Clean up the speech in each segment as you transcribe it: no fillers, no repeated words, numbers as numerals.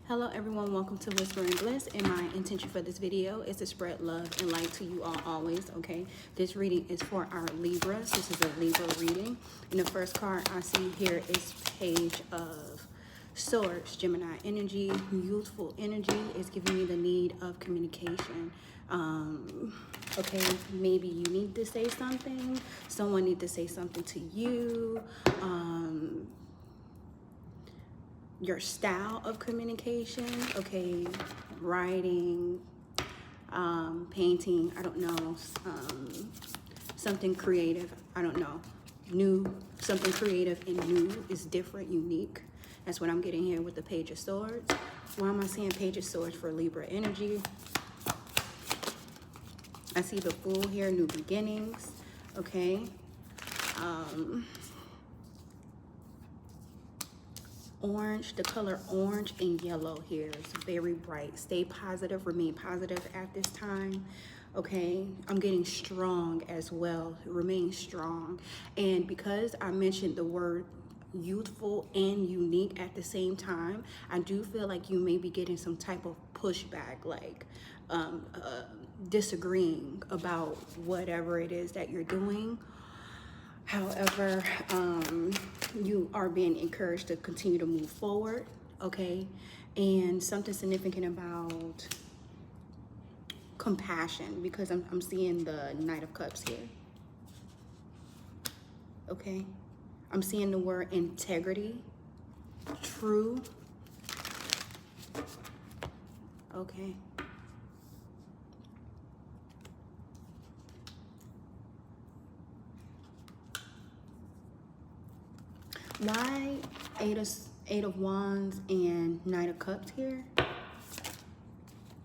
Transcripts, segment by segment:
Hello everyone, welcome to Whispering Bliss, and my intention for this video is to spread love and light to you all always, okay? This reading is for our Libras. This is a Libra reading. And the first card I see here is Page of Swords, Gemini energy, youthful energy. Is giving me the need of communication. Okay, maybe you need to say something. Someone need to say something to you. Your style of communication, okay, writing, painting, I don't know, something creative, I don't know, new, something creative and new is different, unique. That's what I'm getting here with the Page of Swords. Why am I seeing Page of Swords for Libra energy? I see the Fool here, new beginnings, okay. Orange, the color orange and yellow here is very bright. Stay positive, remain positive at this time, okay? I'm getting strong as well, remain strong. And because I mentioned the word youthful and unique at the same time, I do feel like you may be getting some type of pushback, like disagreeing about whatever it is that you're doing. However, you are being encouraged to continue to move forward, okay? And something significant about compassion, because I'm seeing the Knight of Cups here, okay? I'm seeing the word integrity, true, okay? Why Eight of Wands and Knight of Cups here?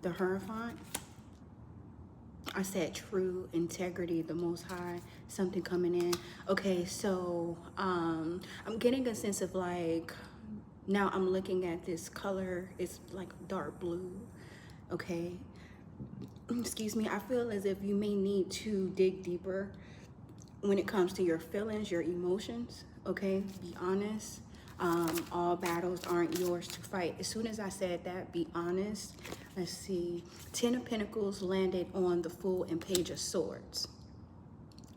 The Hierophant. I said true, integrity, the Most High, something coming in. Okay, so I'm getting a sense of like, now I'm looking at this color, it's like dark blue, okay? Excuse me, I feel as if you may need to dig deeper when it comes to your feelings, your emotions. Okay, be honest. All battles aren't yours to fight. As soon as I said that, be honest. Let's see. 10 of Pentacles landed on the Fool and Page of Swords.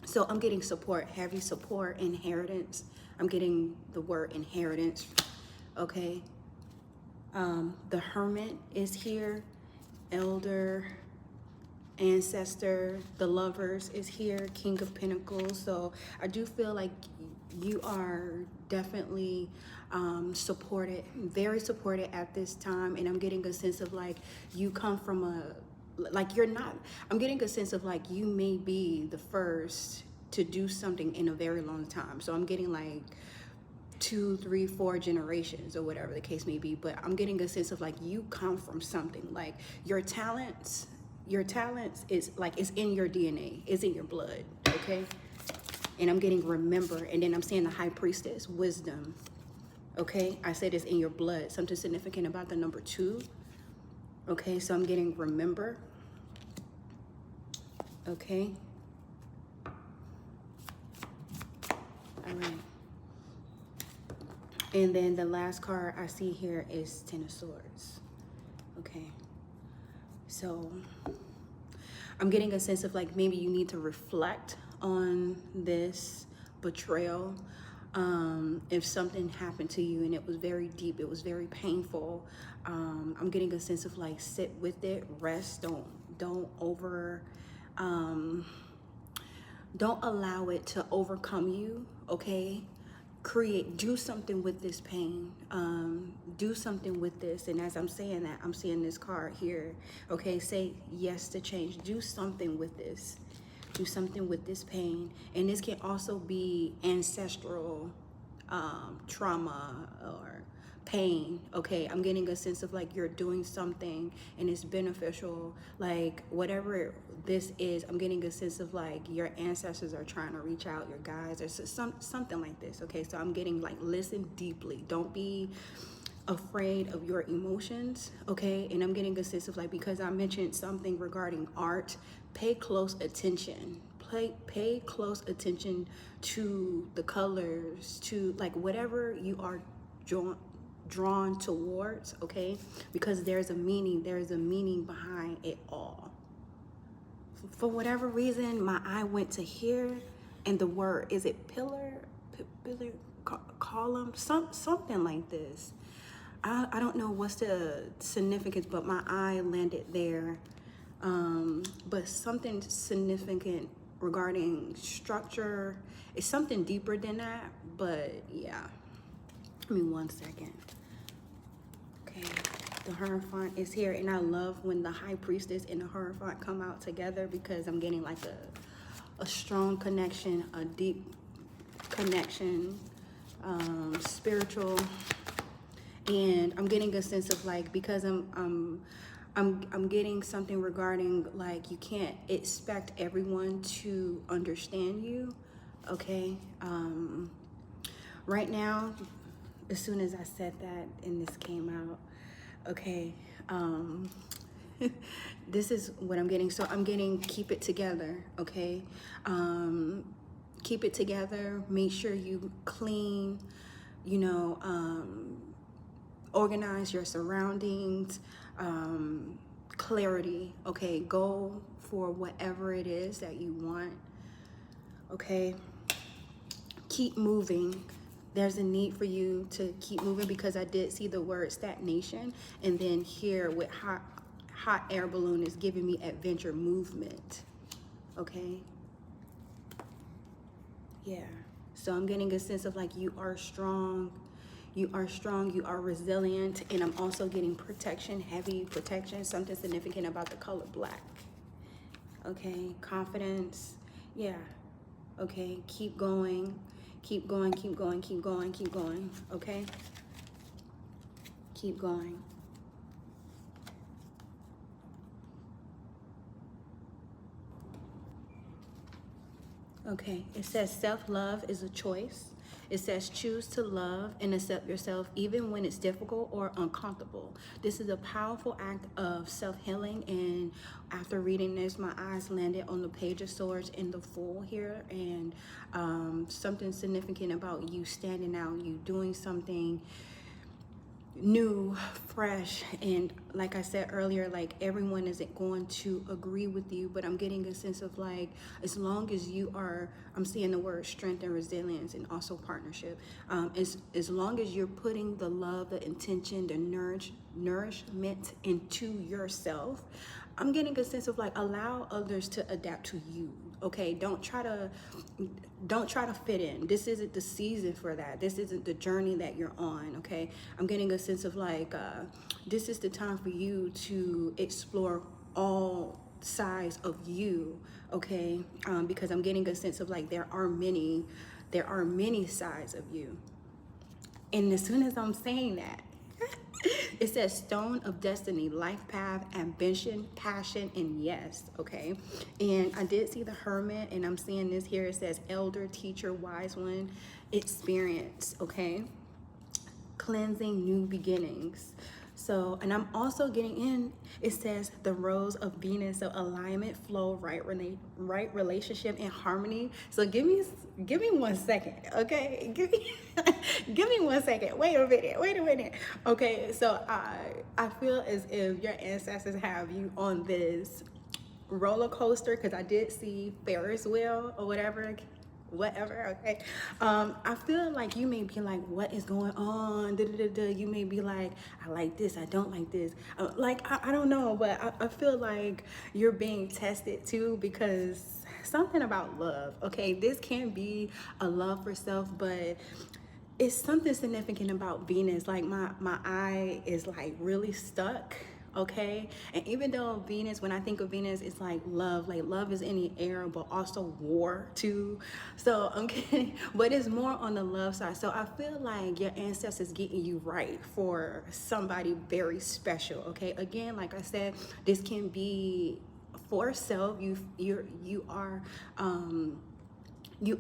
So I'm getting support, heavy support, inheritance. I'm getting the word inheritance, okay? The Hermit is here. Elder, Ancestor, the Lovers is here. King of Pentacles. So I do feel like you are definitely supported, very supported at this time. And I'm getting a sense of like you come from a, like you're not, I'm getting a sense of like you may be the first to do something in a very long time. So I'm getting like 2, 3, 4 generations or whatever the case may be. But I'm getting a sense of like you come from something, like your talents is like, it's in your DNA, it's in your blood, okay? And I'm getting remember, and then I'm seeing the High Priestess, wisdom, okay? I said it's in your blood, something significant about the number 2, okay? So I'm getting remember, okay? All right. And then the last card I see here is 10 of Swords, okay? So I'm getting a sense of like maybe you need to reflect on this betrayal. If something happened to you and it was very deep, it was very painful, I'm getting a sense of like sit with it, rest, don't allow it to overcome you, okay? Do something with this pain, do something with this. And as I'm saying that, I'm seeing this card here, okay? Say yes to change, do something with this. Do something with this pain. And this can also be ancestral trauma or pain, okay? I'm getting a sense of like you're doing something and it's beneficial, like whatever this is. I'm getting a sense of like your ancestors are trying to reach out, your guides, or something like this, okay? So I'm getting like, listen deeply, don't be afraid of your emotions, okay? And I'm getting a sense of like, because I mentioned something regarding art, pay close attention. Pay close attention to the colors, to like whatever you are drawn towards, okay? Because there's a meaning behind it all. For whatever reason, my eye went to here, and the word, is it pillar, column, something like this. I don't know what's the significance, but my eye landed there. But something significant regarding structure. It's something deeper than that, but yeah. Give me 1 second. Okay, the Hierophant is here, and I love when the High Priestess and the Hierophant come out together, because I'm getting like a strong connection, a deep connection, spiritual, and I'm getting a sense of like, because I'm getting something regarding like, you can't expect everyone to understand you, okay? Right now, as soon as I said that and this came out, okay, this is what I'm getting. So I'm getting, keep it together, okay? Keep it together, make sure you clean, you know, organize your surroundings, clarity, okay? Go for whatever it is that you want, okay? Keep moving. There's a need for you to keep moving, because I did see the word stagnation, and then here with hot air balloon is giving me adventure, movement, okay? Yeah, so I'm getting a sense of like, you are strong, you are strong, you are resilient, and I'm also getting protection, heavy protection, something significant about the color black, okay? Confidence, yeah, okay? Keep going, keep going, keep going, keep going, keep going, okay? Keep going. Okay, it says self-love is a choice. It says choose to love and accept yourself even when it's difficult or uncomfortable. This is a powerful act of self-healing, and after reading this, my eyes landed on the Page of Swords in the Fool here, and something significant about you standing out, you doing something new, fresh, and like I said earlier, like everyone isn't going to agree with you, but I'm getting a sense of like, as long as you are, I'm seeing the word strength and resilience, and also partnership, as long as you're putting the love, the intention, the nourishment into yourself, I'm getting a sense of like, allow others to adapt to you, okay? Don't try to fit in. This isn't the season for that. This isn't the journey that you're on, okay? I'm getting a sense of like, this is the time for you to explore all sides of you, okay? Because I'm getting a sense of like, there are many sides of you. And as soon as I'm saying that, it says stone of destiny, life path, ambition, passion, and yes, okay? And I did see the Hermit, and I'm seeing this here. It says elder, teacher, wise one, experience, okay? Cleansing, new beginnings. So, and I'm also getting in, it says the rose of Venus, so alignment, flow, right relationship, and harmony. So give me 1 second, okay? Give me 1 second. Wait a minute. Okay, so I feel as if your ancestors have you on this roller coaster, because I did see Ferris wheel or whatever, okay? I feel like you may be like, what is going on? You may be like, I like this, I don't like this. Like, I don't know, but I feel like you're being tested too, because something about love, okay? This can be a love for self, but it's something significant about Venus. Like my eye is like really stuck, okay? And even though Venus, when I think of Venus, it's like love is in the air, but also war too. So I'm kidding, but it's more on the love side. So I feel like your ancestors getting you right for somebody very special, okay? Again, like I said, this can be for self. You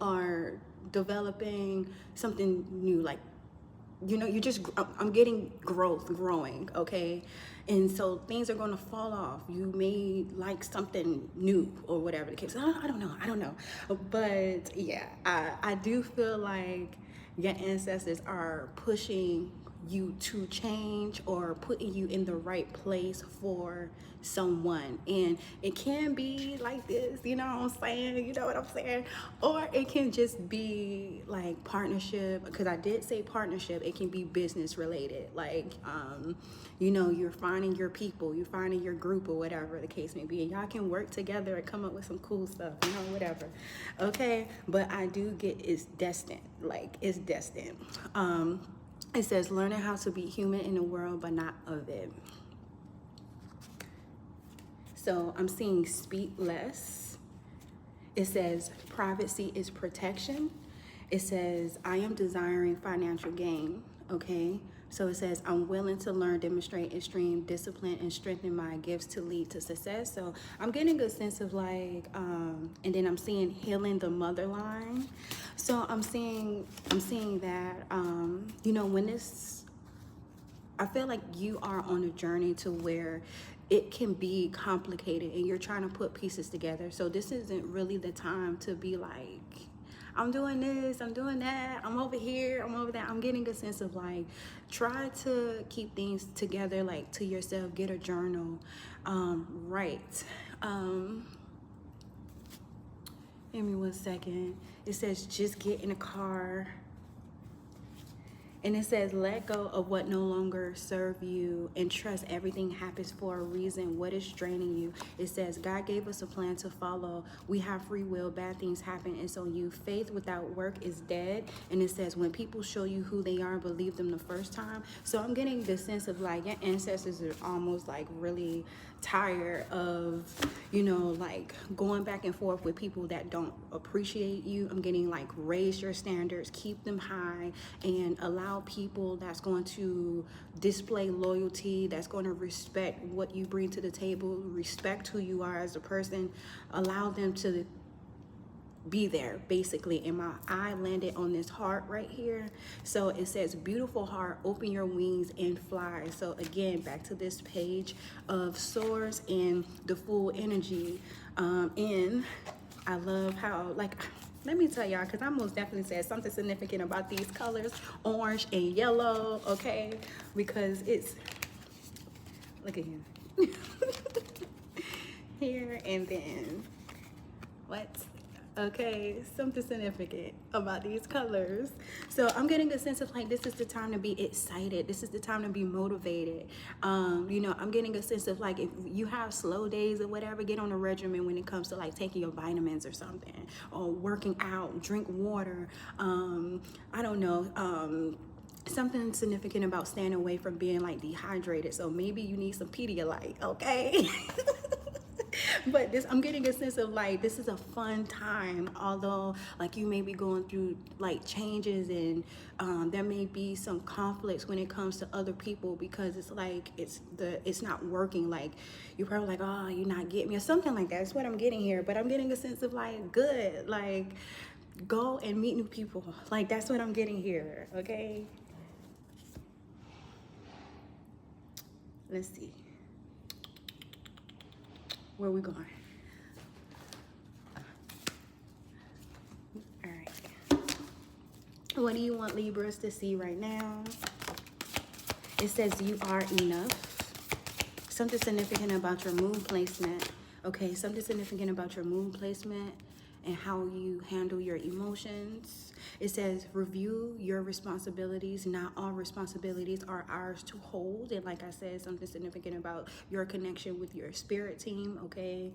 are developing something new, like, you know, I'm getting growing, okay? And so things are going to fall off. You may like something new or whatever the case. I don't know. But yeah, I do feel like your ancestors are pushing you to change or putting you in the right place for someone. And it can be like this, you know what I'm saying? You know what I'm saying? Or it can just be like partnership, because I did say partnership. It can be business related, like you know, you're finding your people, you're finding your group, or whatever the case may be, and y'all can work together and come up with some cool stuff, you know, whatever. Okay, but I do get it's destined, like it's destined. It says learning how to be human in the world but not of it. So I'm seeing speak less. It says privacy is protection. It says I am desiring financial gain. Okay, so it says I'm willing to learn, demonstrate extreme discipline, and strengthen my gifts to lead to success. So I'm getting a sense of like, and then I'm seeing healing the mother line. So I'm seeing that, you know, when this, I feel like you are on a journey to where it can be complicated and you're trying to put pieces together. So this isn't really the time to be like, I'm doing this, I'm doing that, I'm over here, I'm over there. I'm getting a sense of like, try to keep things together, like to yourself, get a journal, write. Give me 1 second. It says just get in a car. And it says, let go of what no longer serve you and trust everything happens for a reason. What is draining you? It says, God gave us a plan to follow. We have free will. Bad things happen. And so you, faith without work is dead. And it says, when people show you who they are, believe them the first time. So I'm getting this sense of like, your ancestors are almost like really tired of, you know, like going back and forth with people that don't appreciate you. I'm getting like, raise your standards, keep them high, and allow people that's going to display loyalty, that's going to respect what you bring to the table, respect who you are as a person. Allow them to be there, basically. And my eye landed on this heart right here. So it says, beautiful heart, open your wings and fly. So again, back to this page of swords and the full energy. And I love how, like, let me tell y'all, because I most definitely said something significant about these colors, orange and yellow, okay? Because it's, look at him. Here and then, what? Okay, something significant about these colors. So I'm getting a sense of like, this is the time to be excited. This is the time to be motivated. You know, I'm getting a sense of like, if you have slow days or whatever, get on a regimen when it comes to like taking your vitamins or something, or working out, drink water. I don't know. Something significant about staying away from being like dehydrated. So maybe you need some Pedialyte, okay? But this, I'm getting a sense of like, this is a fun time, although like you may be going through like changes, and there may be some conflicts when it comes to other people, because it's like it's not working. Like you're probably like, oh, you're not getting me, or something like that. That's what I'm getting here. But I'm getting a sense of like, good, like go and meet new people. Like that's what I'm getting here. Okay, let's see. Where are we going? All right. What do you want Libras to see right now? It says you are enough. Something significant about your moon placement. Okay, something significant about your moon placement and how you handle your emotions. It says review your responsibilities. Not all responsibilities are ours to hold. And like I said, something significant about your connection with your spirit team. Okay,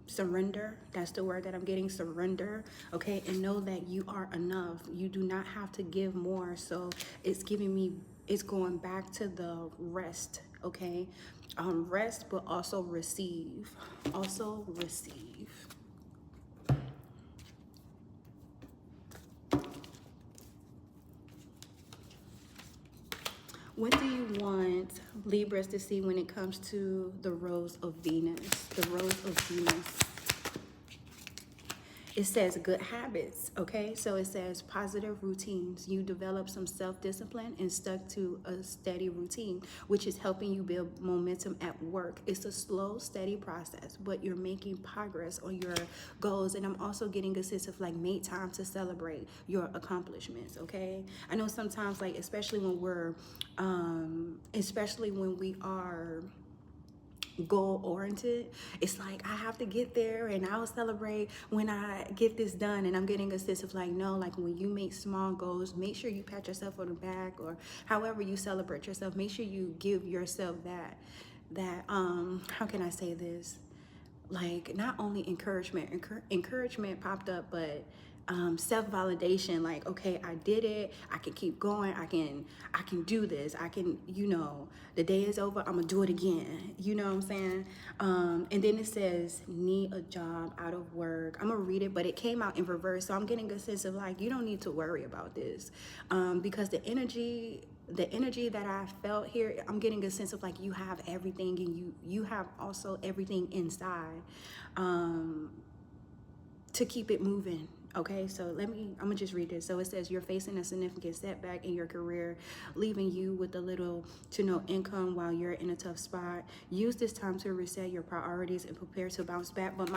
surrender. That's the word that I'm getting, surrender. Okay, and know that you are enough. You do not have to give more. So it's giving me, it's going back to the rest. Okay, rest, but also receive. Also receive. What do you want Libras to see when it comes to the rose of Venus? The rose of Venus. It says good habits, okay? So it says positive routines. You develop some self-discipline and stuck to a steady routine, which is helping you build momentum at work. It's a slow, steady process, but you're making progress on your goals. And I'm also getting a sense of like, make time to celebrate your accomplishments, okay? I know sometimes, like, especially when we are goal oriented, it's like I have to get there and I'll celebrate when I get this done. And I'm getting a sense of like, no, like when you make small goals, make sure you pat yourself on the back, or however you celebrate yourself, make sure you give yourself that how can I say this, like not only encouragement popped up, but self-validation, like, okay, I did it, I can keep going, I can do this, I can, the day is over, I'm gonna do it again, you know what I'm saying? And then it says need a job, out of work. I'm gonna read it, but it came out in reverse, so I'm getting a sense of like, you don't need to worry about this, because the energy that I felt here, I'm getting a sense of like you have everything, and you have also everything inside to keep it moving. Okay, so I'm gonna just read this. So it says you're facing a significant setback in your career, leaving you with a little to no income while you're in a tough spot. Use this time to reset your priorities and prepare to bounce back. But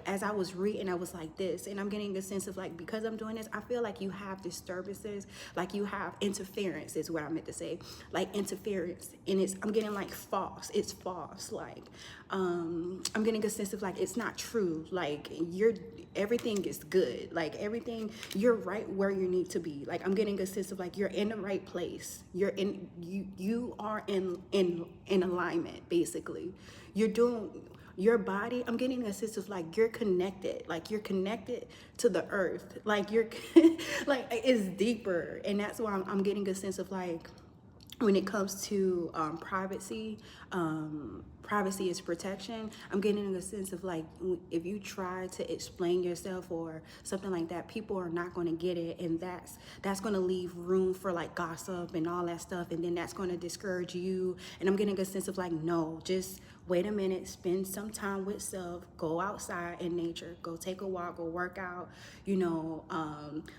as I was reading, I was like this, and I'm getting a sense of like, because I'm doing this, I feel like you have disturbances, like you have interference is what I meant to say, like interference, and I'm getting like false. It's false. Like I'm getting a sense of like it's not true. Like everything is good. Like everything, you're right where you need to be. Like I'm getting a sense of like you're in the right place. You are in alignment, basically. You're doing your body. I'm getting a sense of like you're connected. Like you're connected to the earth. Like you're like it's deeper, and that's why I'm getting a sense of like when it comes to privacy is protection. I'm getting a sense of like if you try to explain yourself or something like that, people are not going to get it, and that's going to leave room for like gossip and all that stuff, and then that's going to discourage you. And I'm getting a sense of like, no, just wait a minute, spend some time with self, go outside in nature, go take a walk, go work out,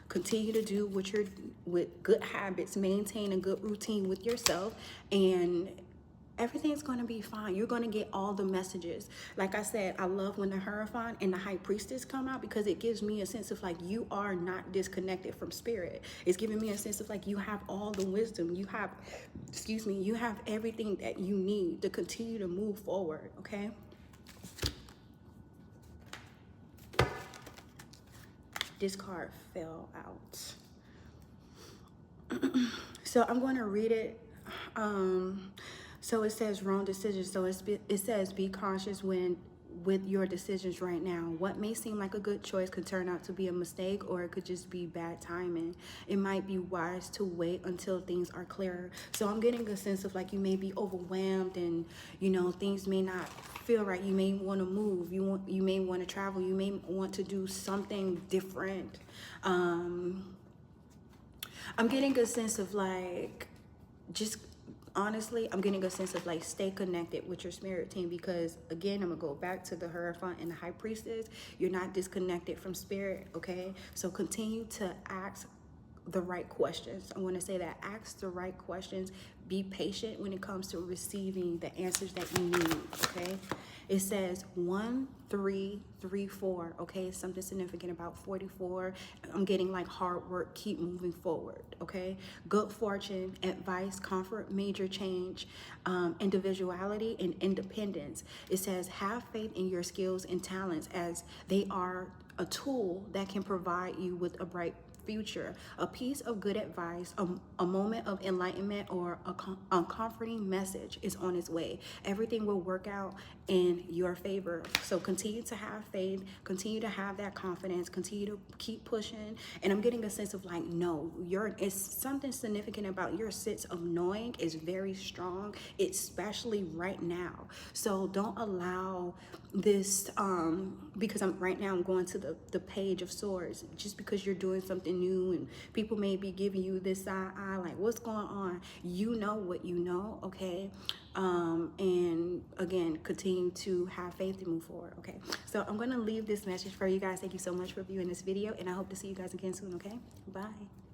continue to do with good habits, maintain a good routine with yourself, and everything's going to be fine. You're going to get all the messages. Like I said, I love when the Hierophant and the High Priestess come out, because it gives me a sense of like you are not disconnected from spirit. It's giving me a sense of like you have all the wisdom. You have everything that you need to continue to move forward, okay? This card fell out. So I'm going to read it. So it says wrong decisions. So it says be cautious with your decisions right now. What may seem like a good choice could turn out to be a mistake, or it could just be bad timing. It might be wise to wait until things are clearer. So I'm getting a sense of like you may be overwhelmed, and things may not feel right. You may want to move. You may want to travel. You may want to do something different. I'm getting a sense of like just honestly, I'm getting a sense of like stay connected with your spirit team, because again, I'm gonna go back to the Hierophant and the High Priestess. You're not disconnected from spirit, okay? So continue to ask the right questions. I want to say that ask the right questions. Be patient when it comes to receiving the answers that you need, okay? It says 1334, okay? Something significant about 44. I'm getting like hard work, keep moving forward, okay? Good fortune, advice, comfort, major change, individuality, and independence. It says have faith in your skills and talents, as they are a tool that can provide you with a bright future. A piece of good advice, a moment of enlightenment, or a comforting message is on its way. Everything will work out in your favor. So continue to have faith, continue to have that confidence, continue to keep pushing. And I'm getting a sense of like, no, it's something significant about your sense of knowing is very strong, especially right now. So don't allow this, because I'm going to the Page of Swords, just because you're doing something something new and people may be giving you this side eye, like what's going on? You know what you know, okay? And again, continue to have faith and move forward, okay? So I'm gonna leave this message for you guys. Thank you so much for viewing this video, and I hope to see you guys again soon, okay? Bye.